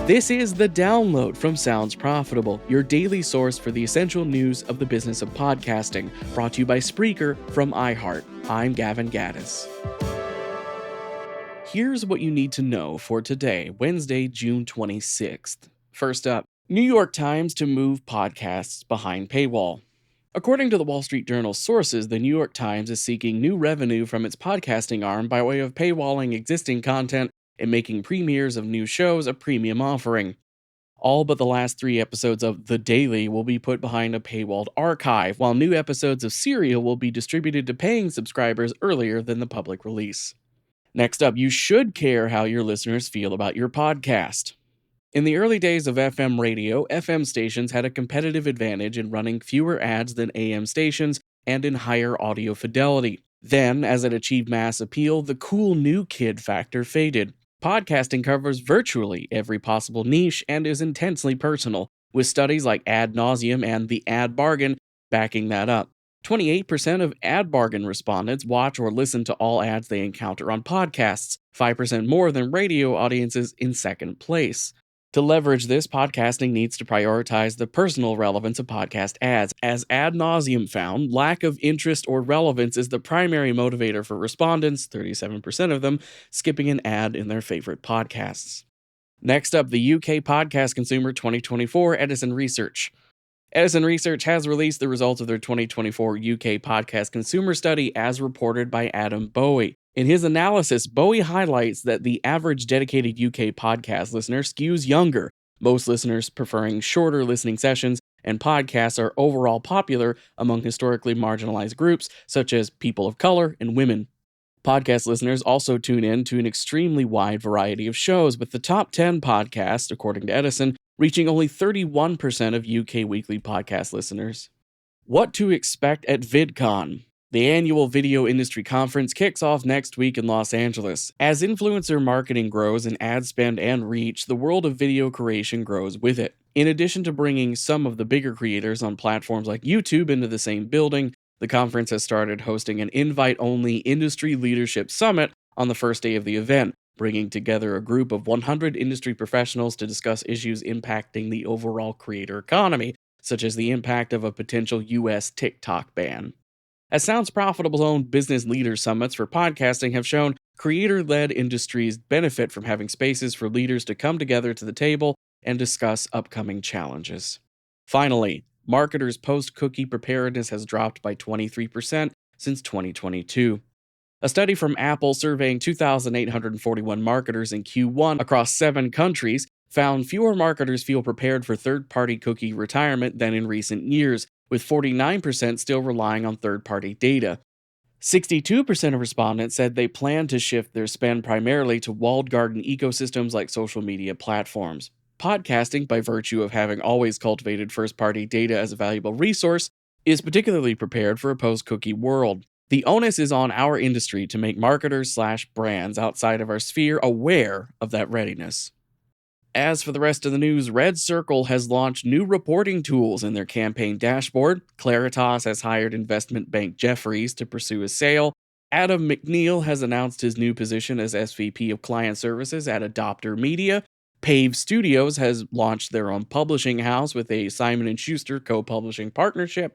This is The Download from Sounds Profitable, your daily source for the essential news of the business of podcasting, brought to you by Spreaker from iHeart. I'm Gavin Gaddis. Here's what you need to know for today, Wednesday, June 26th. First up, New York Times to move podcasts behind paywall. According to the Wall Street Journal's sources, the New York Times is seeking new revenue from its podcasting arm by way of paywalling existing content and making premieres of new shows a premium offering. All but the last 3 episodes of The Daily will be put behind a paywalled archive, while new episodes of Serial will be distributed to paying subscribers earlier than the public release. Next up, you should care how your listeners feel about your podcast. In the early days of FM radio, FM stations had a competitive advantage in running fewer ads than AM stations and in higher audio fidelity. Then, as it achieved mass appeal, the cool new kid factor faded. Podcasting covers virtually every possible niche and is intensely personal, with studies like Ad Nauseam and The Ad Bargain backing that up. 28% of Ad Bargain respondents watch or listen to all ads they encounter on podcasts, 5% more than radio audiences in second place. To leverage this, podcasting needs to prioritize the personal relevance of podcast ads. As Ad Nauseam found, lack of interest or relevance is the primary motivator for respondents, 37% of them, skipping an ad in their favorite podcasts. Next up, the UK Podcast Consumer 2024 Edison Research. Edison Research has released the results of their 2024 UK Podcast Consumer Study as reported by Adam Bowie. In his analysis, Bowie highlights that the average dedicated UK podcast listener skews younger, most listeners preferring shorter listening sessions, and podcasts are overall popular among historically marginalized groups such as people of color and women. Podcast listeners also tune in to an extremely wide variety of shows, with the top 10 podcasts, according to Edison, reaching only 31% of UK weekly podcast listeners. What to expect at VidCon? The annual video industry conference kicks off next week in Los Angeles. As influencer marketing grows in ad spend and reach, the world of video creation grows with it. In addition to bringing some of the bigger creators on platforms like YouTube into the same building, the conference has started hosting an invite-only industry leadership summit on the first day of the event, bringing together a group of 100 industry professionals to discuss issues impacting the overall creator economy, such as the impact of a potential US TikTok ban. As Sounds Profitable's own business leader summits for podcasting have shown, creator-led industries benefit from having spaces for leaders to come together to the table and discuss upcoming challenges. Finally, marketers' post-cookie preparedness has dropped by 23% since 2022. A study from Apple surveying 2,841 marketers in Q1 across 7 countries found fewer marketers feel prepared for third-party cookie retirement than in recent years, with 49% still relying on third-party data. 62% of respondents said they plan to shift their spend primarily to walled garden ecosystems like social media platforms. Podcasting, by virtue of having always cultivated first-party data as a valuable resource, is particularly prepared for a post-cookie world. The onus is on our industry to make marketers/brands outside of our sphere aware of that readiness. As for the rest of the news, Red Circle has launched new reporting tools in their campaign dashboard. Claritas has hired investment bank Jefferies to pursue a sale. Adam McNeil has announced his new position as SVP of Client Services at Adopter Media. Pave Studios has launched their own publishing house with a Simon & Schuster co-publishing partnership.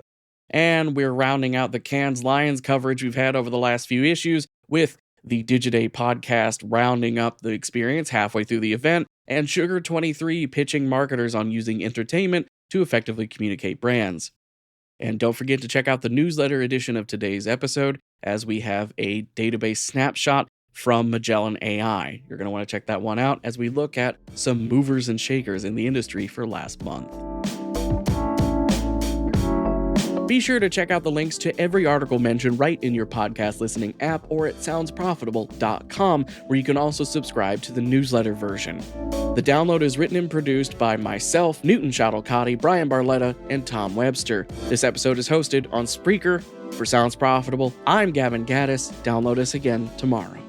And we're rounding out the Cannes Lions coverage we've had over the last few issues with the Digiday podcast rounding up the experience halfway through the event, and Sugar23 pitching marketers on using entertainment to effectively communicate brands. And don't forget to check out the newsletter edition of today's episode, as we have a database snapshot from Magellan AI. You're going to want to check that one out as we look at some movers and shakers in the industry for last month. Be sure to check out the links to every article mentioned right in your podcast listening app or at soundsprofitable.com, where you can also subscribe to the newsletter version. The Download is written and produced by myself, Newton Shadowcotty, Brian Barletta, and Tom Webster. This episode is hosted on Spreaker. For Sounds Profitable, I'm Gavin Gaddis. Download us again tomorrow.